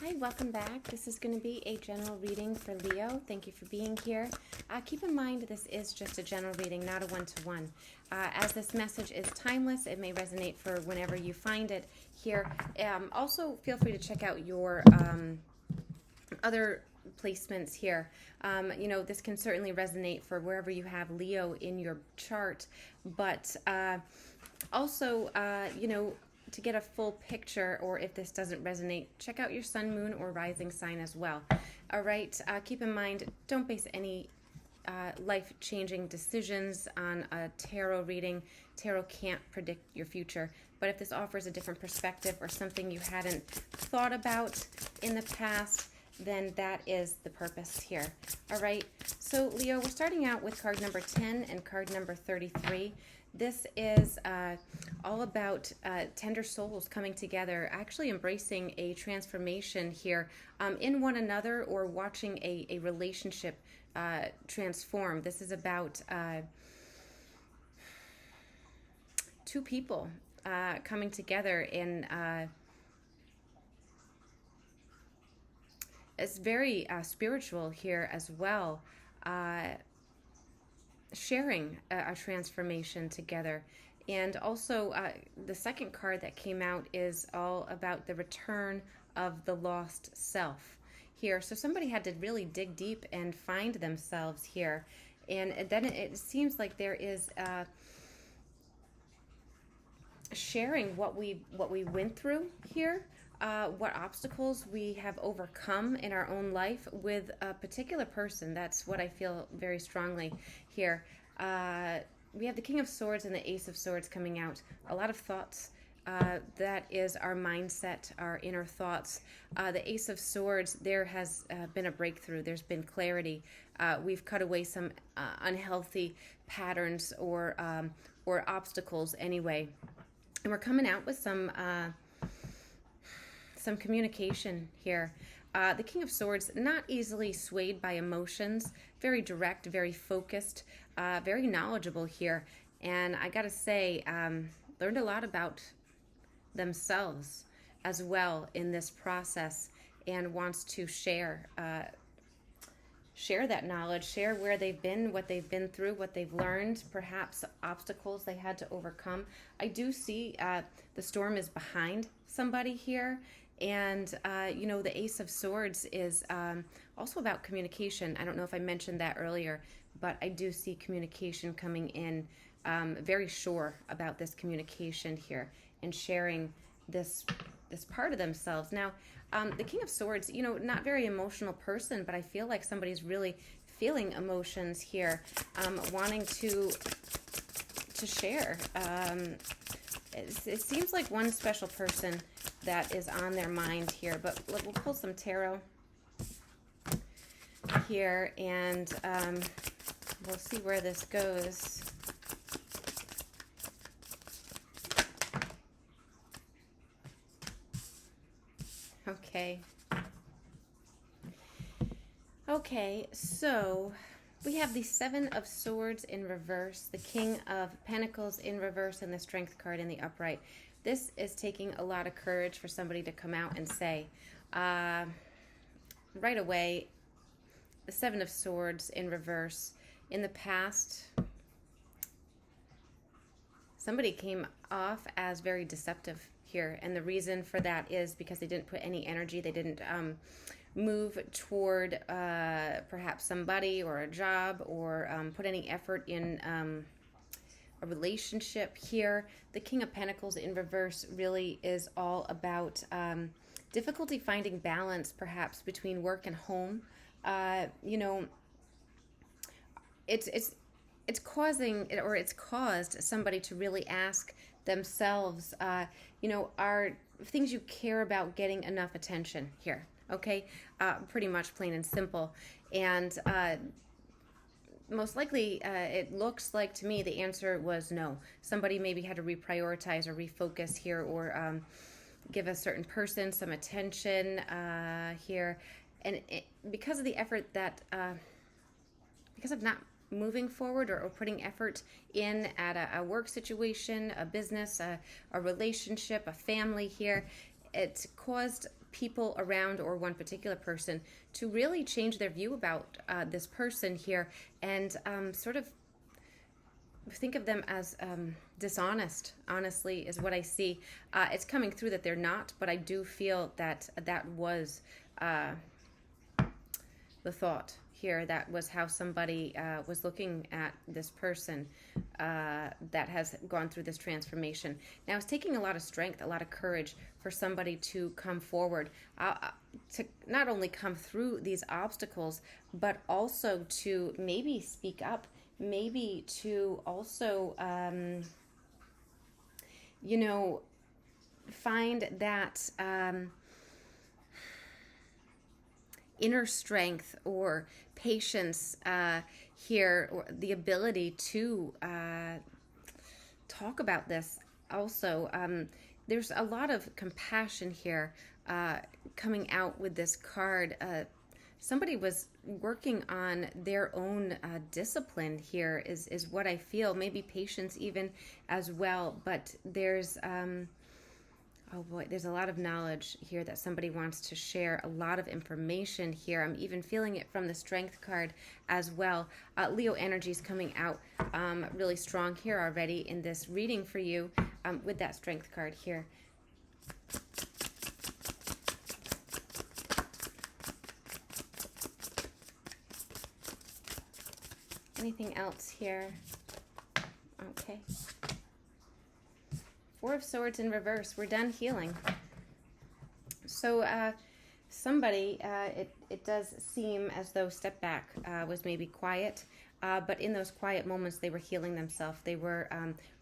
Hi, welcome back. This is going to be a general reading for Leo. Thank you for being here. Keep in mind this is just a general reading, not a one-to-one. As this message is timeless, it may resonate for whenever you find it here. Also, feel free to check out your other placements here. This can certainly resonate for wherever you have Leo in your chart, but also, to get a full picture, or if this doesn't resonate, check out your sun, moon, or rising sign as well. All right, keep in mind, don't base any life-changing decisions on a tarot reading. Tarot can't predict your future, but if this offers a different perspective or something you hadn't thought about in the past, then that is the purpose here. All right, so Leo, we're starting out with card number 10 and card number 33. This is all about tender souls coming together, actually embracing a transformation here in one another, or watching a relationship transform. This is about two people coming together in it's very spiritual here as well, sharing a transformation together. And also the second card that came out is all about the return of the lost self here. So somebody had to really dig deep and find themselves here, and then it seems like there is sharing what we went through here, what obstacles we have overcome in our own life with a particular person. That's what I feel very strongly here. We have the King of Swords and the Ace of Swords coming out. A lot of thoughts. That is our mindset, our inner thoughts. The Ace of Swords, there has been a breakthrough. There's been clarity. We've cut away some unhealthy patterns or obstacles anyway. And we're coming out with some communication here. The King of Swords, not easily swayed by emotions, very direct, very focused, very knowledgeable here. And I gotta say, learned a lot about themselves as well in this process, and wants to share that knowledge, share where they've been, what they've been through, what they've learned, perhaps obstacles they had to overcome. I do see the storm is behind somebody here. And, the Ace of Swords is also about communication. I don't know if I mentioned that earlier, but I do see communication coming in, very sure about this communication here and sharing this part of themselves. Now, the King of Swords, not very emotional person, but I feel like somebody's really feeling emotions here, wanting to share. It seems like one special person that is on their mind here, but we'll pull some tarot here, and we'll see where this goes. Okay, so we have the Seven of Swords in reverse, the King of Pentacles in reverse, and the Strength card in the upright. This is taking a lot of courage for somebody to come out and say, right away, the Seven of Swords in reverse. In the past, somebody came off as very deceptive here, and the reason for that is because they didn't put any energy, they didn't move toward perhaps somebody or a job, or put any effort in a relationship here. The King of Pentacles in reverse really is all about difficulty finding balance, perhaps between work and home. It's caused somebody to really ask themselves, are things you care about getting enough attention here? Okay, pretty much plain and simple. And most likely, it looks like to me the answer was no. Somebody maybe had to reprioritize or refocus here, or give a certain person some attention here. And because of the effort that, because of not moving forward or putting effort in at a work situation, a business, a relationship, a family here, it caused people around, or one particular person, to really change their view about this person here, and sort of think of them as dishonest, honestly, is what I see. It's coming through that they're not, but I do feel that that was the thought here. That was how somebody was looking at this person that has gone through this transformation. Now, it's taking a lot of strength, a lot of courage for somebody to come forward, to not only come through these obstacles, but also to maybe speak up, maybe to also, you know, find that inner strength or patience here, or the ability to talk about this also. There's a lot of compassion here coming out with this card. Somebody was working on their own discipline here, is what I feel. Maybe patience even as well. But there's, oh boy, there's a lot of knowledge here that somebody wants to share, a lot of information here. I'm even feeling it from the Strength card as well. Leo energy is coming out really strong here already in this reading for you with that Strength card here. Anything else here? Okay. Four of Swords in reverse. We're done healing. So somebody, it does seem as though Step Back was maybe quiet, but in those quiet moments they were healing themselves. They were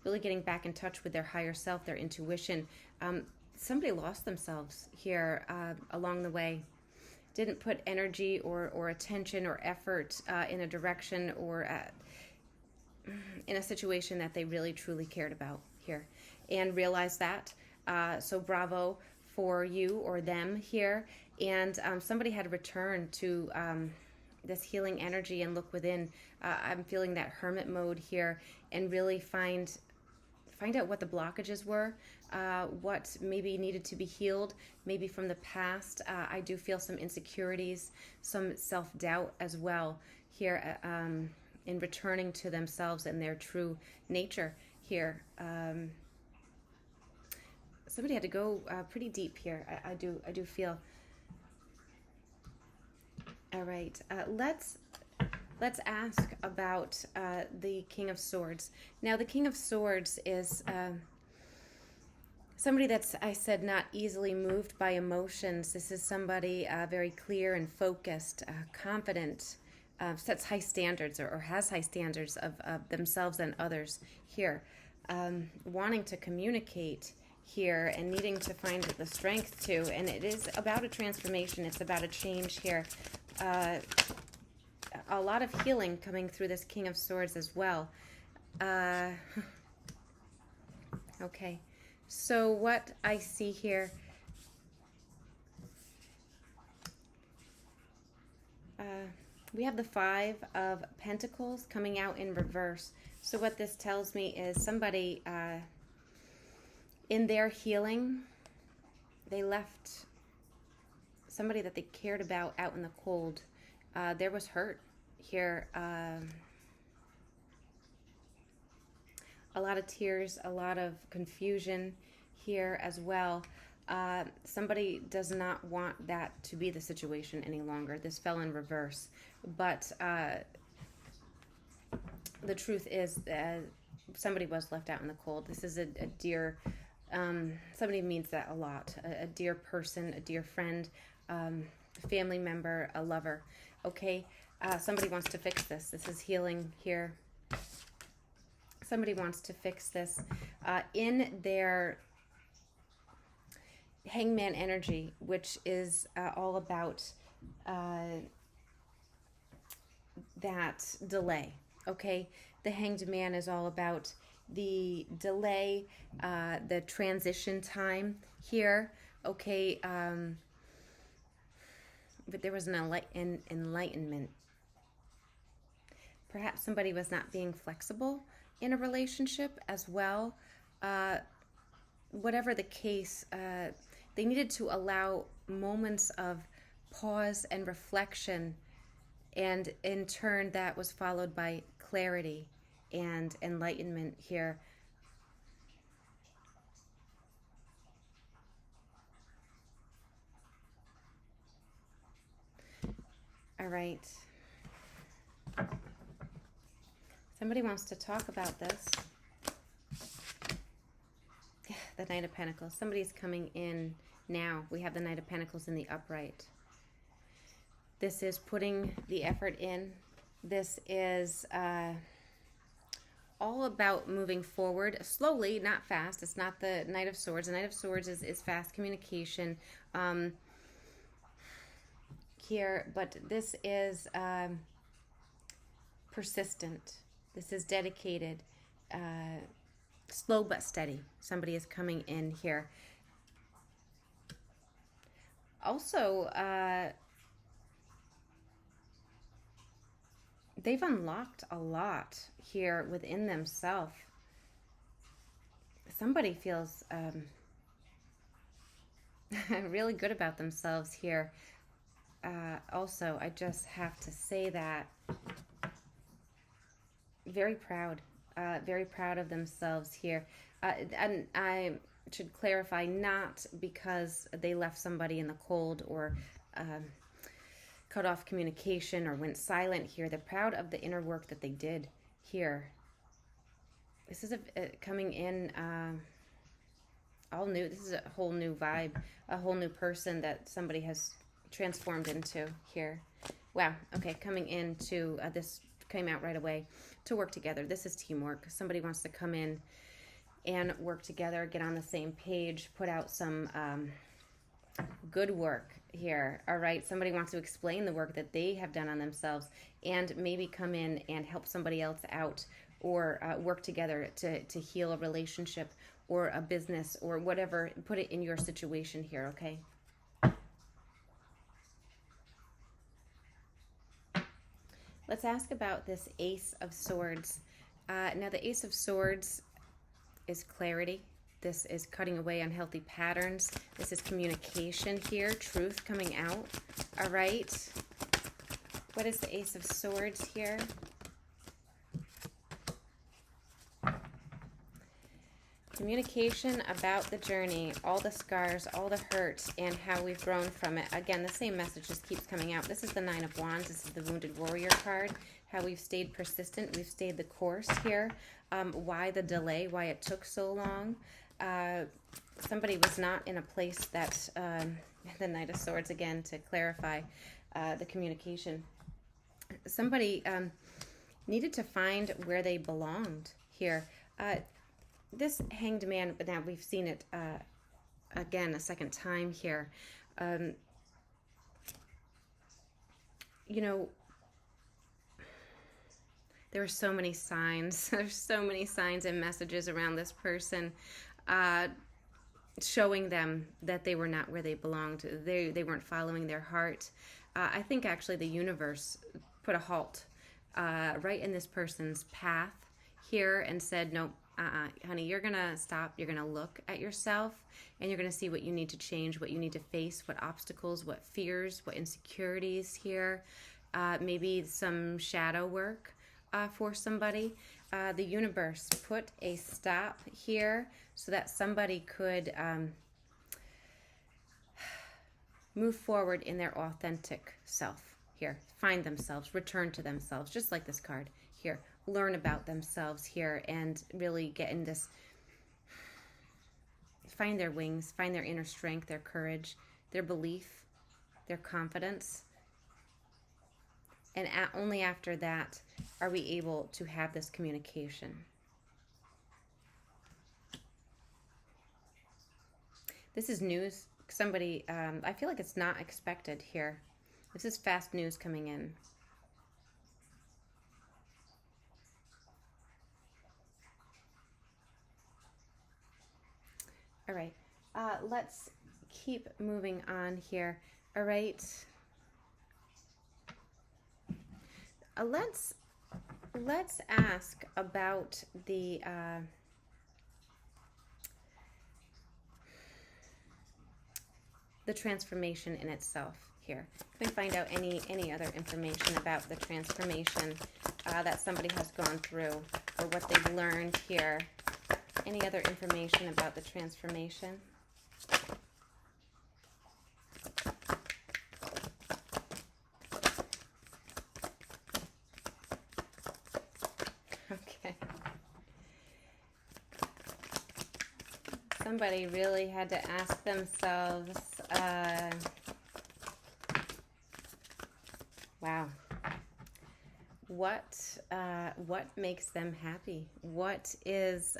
really getting back in touch with their higher self, their intuition. Somebody lost themselves here along the way. Didn't put energy or attention or effort in a direction or in a situation that they really truly cared about here, and realized that. So bravo for you or them here. And somebody had to return to this healing energy and look within. I'm feeling that hermit mode here, and really find out what the blockages were, what maybe needed to be healed, maybe from the past. I do feel some insecurities, some self-doubt as well here in returning to themselves and their true nature here. Somebody had to go pretty deep here. I do feel. All right, let's ask about the King of Swords. Now, the King of Swords is somebody that's, I said, not easily moved by emotions. This is somebody very clear and focused, confident, sets high standards or has high standards of themselves and others here, wanting to communicate here and needing to find the strength to. And it is about a transformation. It's about a change here. A lot of healing coming through this King of Swords as well. Okay, so what I see here, we have the Five of Pentacles coming out in reverse. So what this tells me is somebody in their healing, they left somebody that they cared about out in the cold. There was hurt here, a lot of tears, a lot of confusion here as well. Somebody does not want that to be the situation any longer. This fell in reverse, but the truth is somebody was left out in the cold. This is a dear, somebody means that a lot, a dear person, a dear friend, a family member, a lover. Okay, somebody wants to fix this. This is healing here. Somebody wants to fix this in their Hangman energy, which is all about that delay. Okay, the Hanged Man is all about the delay, the transition time here. Okay, but there was an enlightenment. Perhaps somebody was not being flexible in a relationship as well. Whatever the case, they needed to allow moments of pause and reflection, and in turn that was followed by clarity and enlightenment here. All right. Somebody wants to talk about this. The Knight of Pentacles. Somebody's coming in now. We have the Knight of Pentacles in the upright. This is putting the effort in. This is all about moving forward slowly, not fast. It's not the Knight of Swords. The Knight of Swords is fast communication here, but this is persistent. This is dedicated, slow but steady. Somebody is coming in here. Also, they've unlocked a lot here within themselves. Somebody feels really good about themselves here. Also, I just have to say that very proud of themselves here. And I should clarify, not because they left somebody in the cold or cut off communication or went silent here. They're proud of the inner work that they did here. This is coming in all new. This is a whole new vibe, a whole new person that somebody has transformed into here. Wow. Okay, coming into this came out right away, to work together. This is teamwork. Somebody wants to come in and work together, get on the same page, put out some good work here. All right, somebody wants to explain the work that they have done on themselves and maybe come in and help somebody else out, or work together to heal a relationship or a business or whatever. Put it in your situation here, okay? Let's ask about this Ace of Swords. Now, the Ace of Swords is clarity. This is cutting away unhealthy patterns. This is communication here, truth coming out. All right. What is the Ace of Swords here? Communication about the journey, all the scars, all the hurt, and how we've grown from it. Again, the same message just keeps coming out. This is the Nine of Wands. This is the Wounded Warrior card. How we've stayed persistent. We've stayed the course here. Why the delay? Why it took so long? Somebody was not in a place that, the Knight of Swords again, to clarify the communication. Somebody needed to find where they belonged here. This Hanged Man, but now we've seen it again a second time here. You know, there are so many signs. There's so many signs and messages around this person showing them that they were not where they belonged. They weren't following their heart. I think actually the universe put a halt right in this person's path here and said, nope, honey, you're going to stop. You're going to look at yourself and you're going to see what you need to change, what you need to face, what obstacles, what fears, what insecurities here. Maybe some shadow work for somebody. The universe put a stop here so that somebody could move forward in their authentic self here. Find themselves, return to themselves, just like this card here. Learn about themselves here and really get in this, find their wings, find their inner strength, their courage, their belief, their confidence. And only after that are we able to have this communication. This is news. Somebody, I feel like it's not expected here. This is fast news coming in. All right, let's keep moving on here. All right. Let's ask about the the transformation in itself here. Let me find out any other information about the transformation that somebody has gone through, or what they've learned here. Any other information about the transformation? Okay. Somebody really had to ask themselves, wow, what makes them happy? What is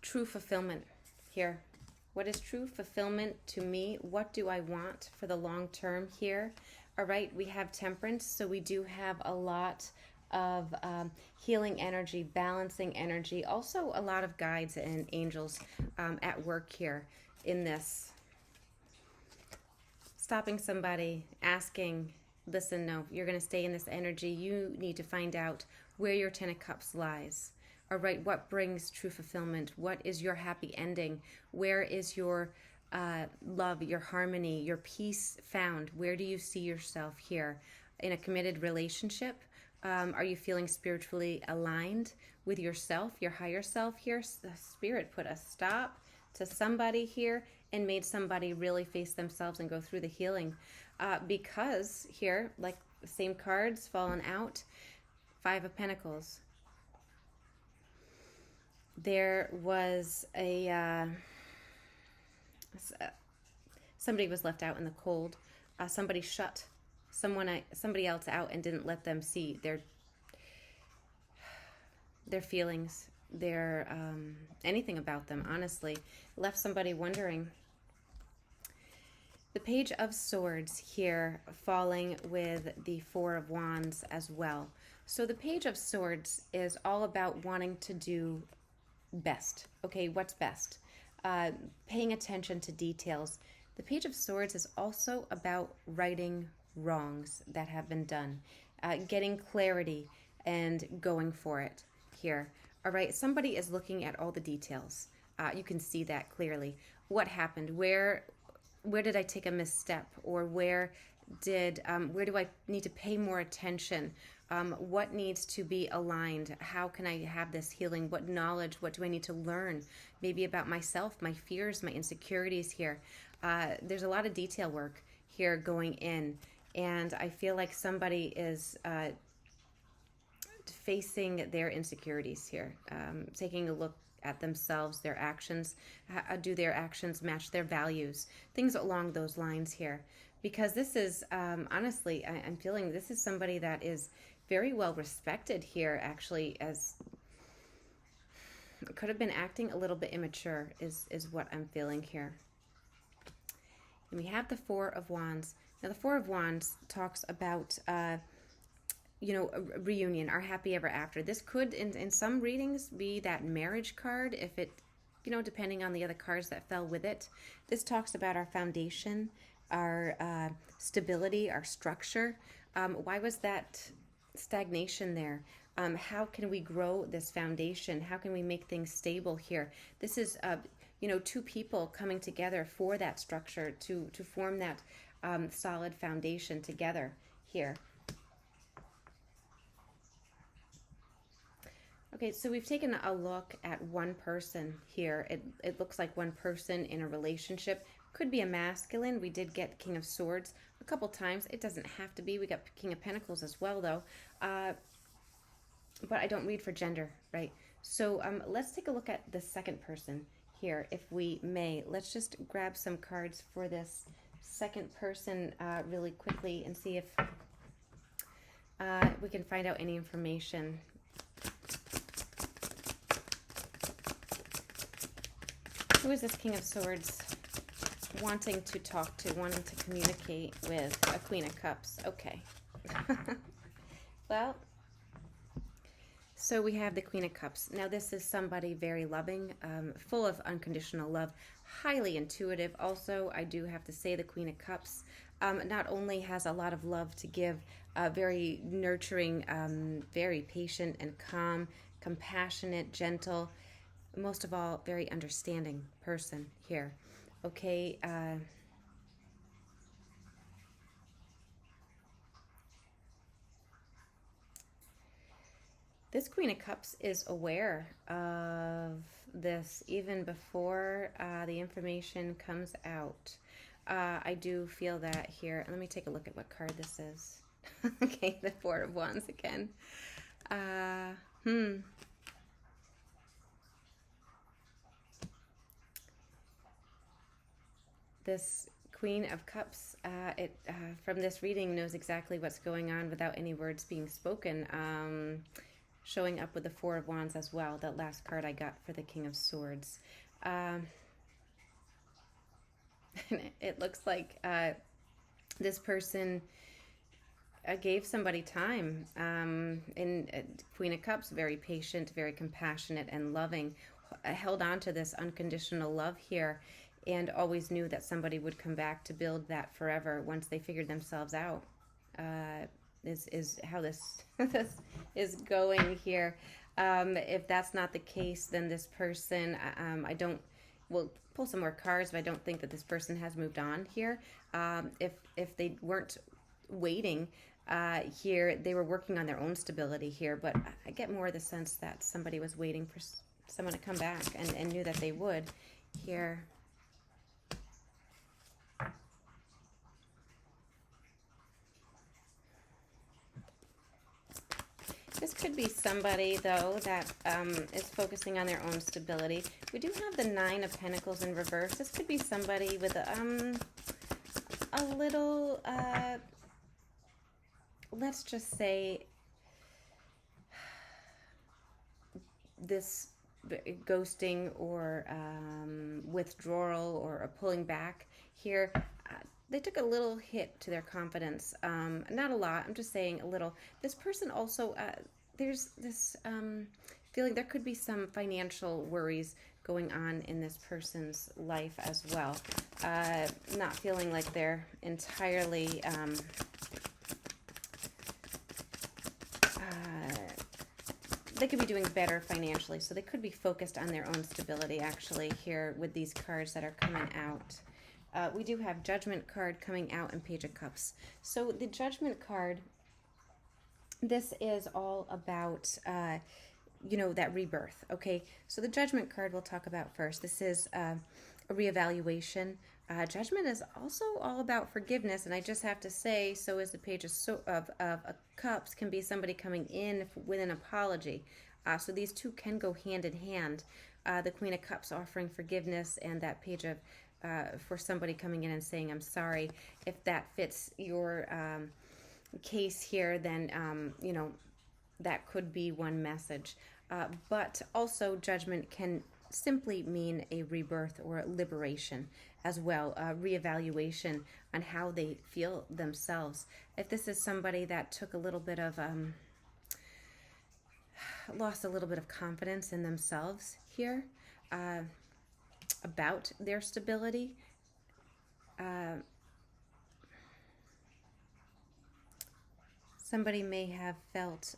true fulfillment here? What is true fulfillment to me? What do I want for the long term here? All right, we have temperance, so we do have a lot of healing energy, balancing energy, also a lot of guides and angels at work here in this. Stopping somebody, asking, listen, no, you're going to stay in this energy. You need to find out where your Ten of Cups lies. All right, what brings true fulfillment? What is your happy ending? Where is your love, your harmony, your peace found? Where do you see yourself here? In a committed relationship? Are you feeling spiritually aligned with yourself, your higher self here? The Spirit put a stop to somebody here and made somebody really face themselves and go through the healing. Because here, like the same cards fallen out, Five of Pentacles. There was somebody was left out in the cold. Somebody shut somebody else out and didn't let them see their feelings, their anything about them, honestly. Left somebody wondering. The Page of Swords here falling with the Four of Wands as well. So the Page of Swords is all about wanting to do best. Okay, what's best? Paying attention to details. The Page of Swords is also about righting wrongs that have been done, getting clarity and going for it here. All right, somebody is looking at all the details. You can see that clearly. What happened? Where did I take a misstep? Or where do I need to pay more attention? What needs to be aligned? How can I have this healing? What knowledge? What do I need to learn? Maybe about myself, my fears, my insecurities here. There's a lot of detail work here going in. And I feel like somebody is facing their insecurities here, taking a look at themselves, their actions. Do their actions match their values? Things along those lines here. Because this is, honestly, I'm feeling this is somebody that is very well respected here, actually, as could have been acting a little bit immature is what I'm feeling here. And we have the Four of Wands. Now, the Four of Wands talks about, a reunion, our happy ever after. This could, in some readings, be that marriage card, if it, depending on the other cards that fell with it. This talks about our foundation, our stability, our structure. Why was that stagnation there? How can we grow this foundation? How can we make things stable here? This is, two people coming together for that structure to form that solid foundation together here. Okay, so we've taken a look at one person here. It looks like one person in a relationship. Could be a masculine. We did get King of Swords a couple times. It doesn't have to be. We got King of Pentacles as well, though. But I don't read for gender, right? So let's take a look at the second person here, if we may. Let's just grab some cards for this second person really quickly and see if we can find out any information. Who is this King of Swords wanting to talk to, wanting to communicate with? A Queen of Cups. Okay. Well, so we have the Queen of Cups. Now, this is somebody very loving, full of unconditional love, highly intuitive. Also, I do have to say the Queen of Cups not only has a lot of love to give, very nurturing, very patient and calm, compassionate, gentle, most of all, very understanding person here. Okay, This Queen of Cups is aware of this even before the information comes out. I do feel that here. Let me take a look at what card this is. Okay, the Four of Wands again. This Queen of Cups, from this reading, knows exactly what's going on without any words being spoken. Showing up with the Four of Wands as well, that last card I got for the King of Swords. It looks like this person gave somebody time. Queen of Cups, very patient, very compassionate and loving, held on to this unconditional love here, and always knew that somebody would come back to build that forever once they figured themselves out. Is how this this is going here. If that's not the case, then this person, we'll pull some more cards, but I don't think that this person has moved on here. If they weren't waiting here, they were working on their own stability here, but I get more of the sense that somebody was waiting for someone to come back and knew that they would here. This could be somebody, though, that is focusing on their own stability. We do have the Nine of Pentacles in reverse. This could be somebody with a little, let's just say, this ghosting or withdrawal or a pulling back here. They took a little hit to their confidence. Not a lot, I'm just saying a little. This person also, there's this feeling there could be some financial worries going on in this person's life as well. Not feeling like they're entirely they could be doing better financially, so they could be focused on their own stability actually here with these cards that are coming out. We do have Judgment card coming out and Page of Cups. So the Judgment card, this is all about, that rebirth, okay? So the Judgment card we'll talk about first. This is a reevaluation. Judgment is also all about forgiveness, and I just have to say, so is the Page of Cups, can be somebody coming in with an apology. So these two can go hand in hand. The Queen of Cups offering forgiveness, and that Page of for somebody coming in and saying, I'm sorry. If that fits your case here, then, that could be one message. But also Judgment can simply mean a rebirth or a liberation as well, a reevaluation on how they feel themselves. If this is somebody that took a little bit of, lost a little bit of confidence in themselves here, about their stability. Somebody may have felt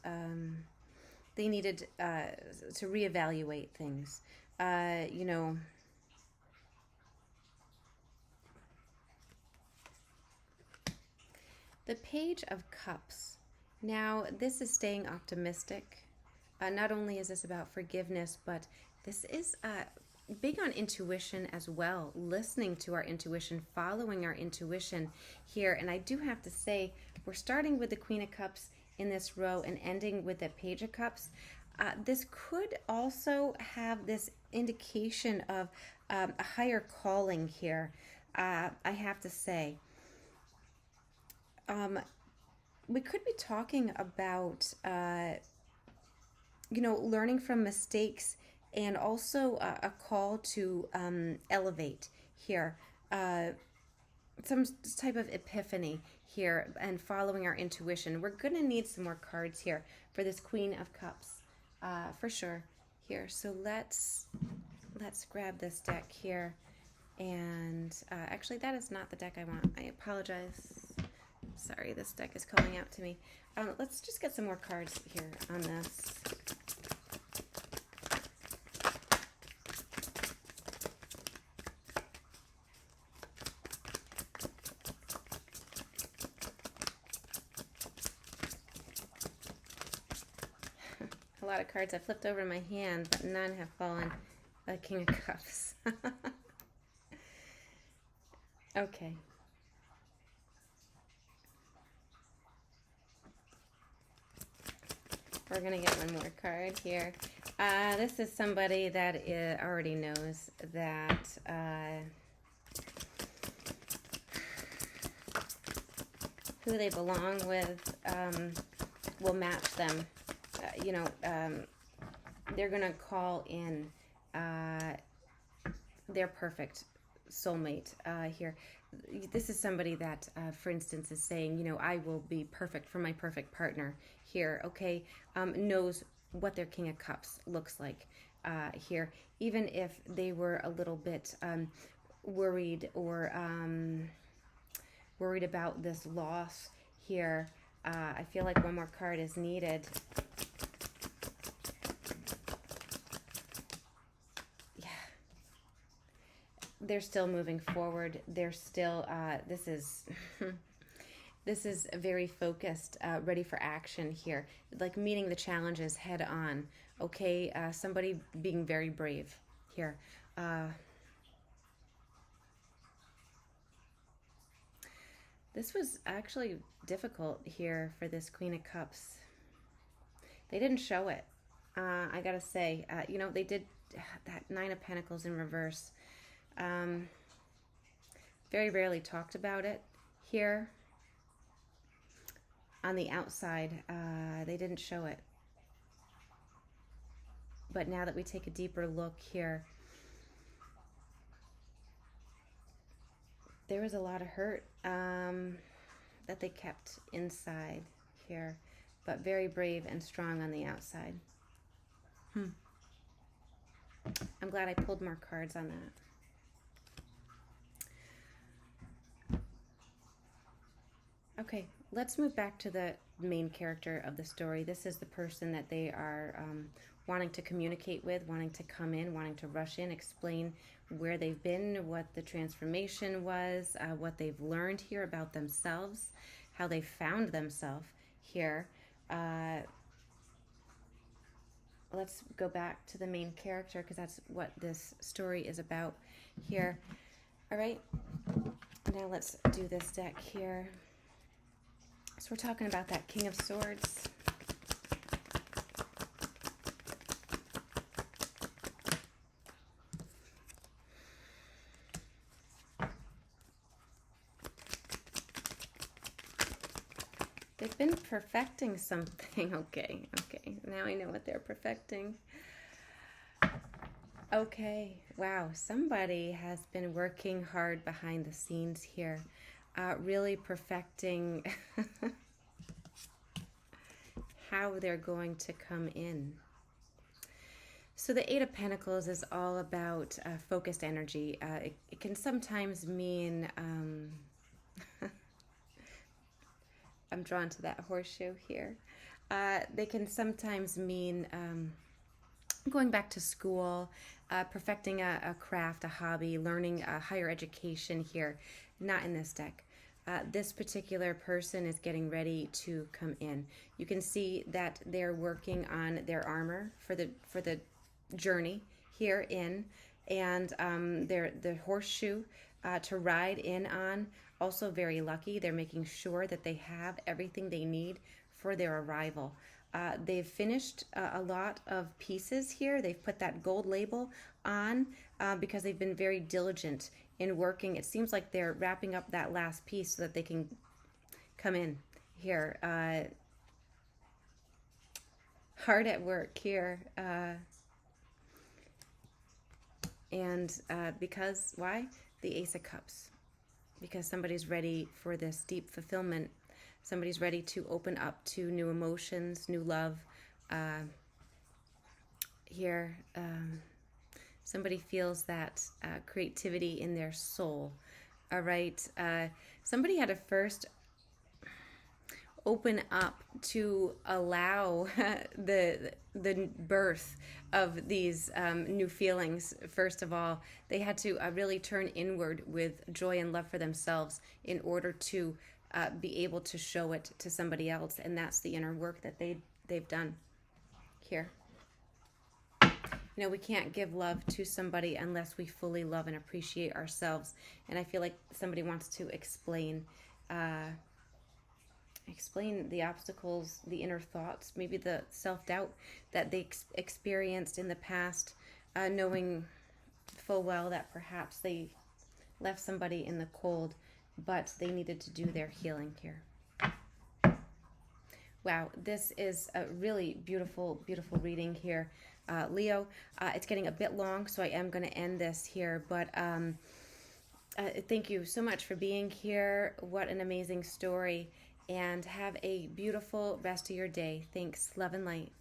they needed to reevaluate things. The Page of Cups. Now, this is staying optimistic. Not only is this about forgiveness, but this is big on intuition as well, listening to our intuition, following our intuition here. And I do have to say, we're starting with the Queen of Cups in this row and ending with the Page of Cups. This could also have this indication of a higher calling here, I have to say. We could be talking about, learning from mistakes, and also a call to elevate here. Some type of epiphany here and following our intuition. We're going to need some more cards here for this Queen of Cups, for sure here. So let's grab this deck here. And actually, that is not the deck I want. I apologize. Sorry, this deck is calling out to me. Let's just get some more cards here on this. A lot of cards have flipped over in my hand, but none have fallen. The King of Cups. Okay. We're going to get one more card here. This is somebody that already knows that who they belong with will match them. They're going to call in their perfect soulmate here. This is somebody that, for instance, is saying, I will be perfect for my perfect partner here, okay? Knows what their King of Cups looks like here. Even if they were a little bit worried or worried about this loss here, I feel like one more card is needed. They're still moving forward. They're still, this is very focused, ready for action here. Like meeting the challenges head on. Okay, somebody being very brave here. This was actually difficult here for this Queen of Cups. They didn't show it. I gotta say, they did that Knight of Pentacles in reverse. Very rarely talked about it here. On the outside, they didn't show it. But now that we take a deeper look here, there was a lot of hurt that they kept inside here, but very brave and strong on the outside. I'm glad I pulled more cards on that. Okay, let's move back to the main character of the story. This is the person that they are wanting to communicate with, wanting to come in, wanting to rush in, explain where they've been, what the transformation was, what they've learned here about themselves, how they found themselves here. Let's go back to the main character because that's what this story is about here. All right, now let's do this deck here. So we're talking about that King of Swords. They've been perfecting something. Okay. Now I know what they're perfecting. Okay. Wow. Somebody has been working hard behind the scenes here. Really perfecting how they're going to come in. So the Eight of Pentacles is all about focused energy. It can sometimes mean, I'm drawn to that horseshoe here. They can sometimes mean going back to school, perfecting a craft, a hobby, learning a higher education here. Not in this deck. This particular person is getting ready to come in. You can see that they're working on their armor for the journey here in, and the horseshoe to ride in on. Also very lucky. They're making sure that they have everything they need for their arrival. They've finished a lot of pieces here. They've put that gold label on because they've been very diligent in working. It seems like they're wrapping up that last piece so that they can come in here. Hard at work here. Because, why? The Ace of Cups. Because somebody's ready for this deep fulfillment. Somebody's ready to open up to new emotions, new love. Here, somebody feels that creativity in their soul. All right. Somebody had to first open up to allow the birth of these new feelings. First of all, they had to really turn inward with joy and love for themselves in order to be able to show it to somebody else. And that's the inner work that they've done here. You know, we can't give love to somebody unless we fully love and appreciate ourselves. And I feel like somebody wants to explain the obstacles, the inner thoughts, maybe the self-doubt that they experienced in the past, knowing full well that perhaps they left somebody in the cold, but they needed to do their healing here. Wow, this is a really beautiful, beautiful reading here, Leo. It's getting a bit long, so I am going to end this here, but thank you so much for being here. What an amazing story, and have a beautiful rest of your day. Thanks. Love and light.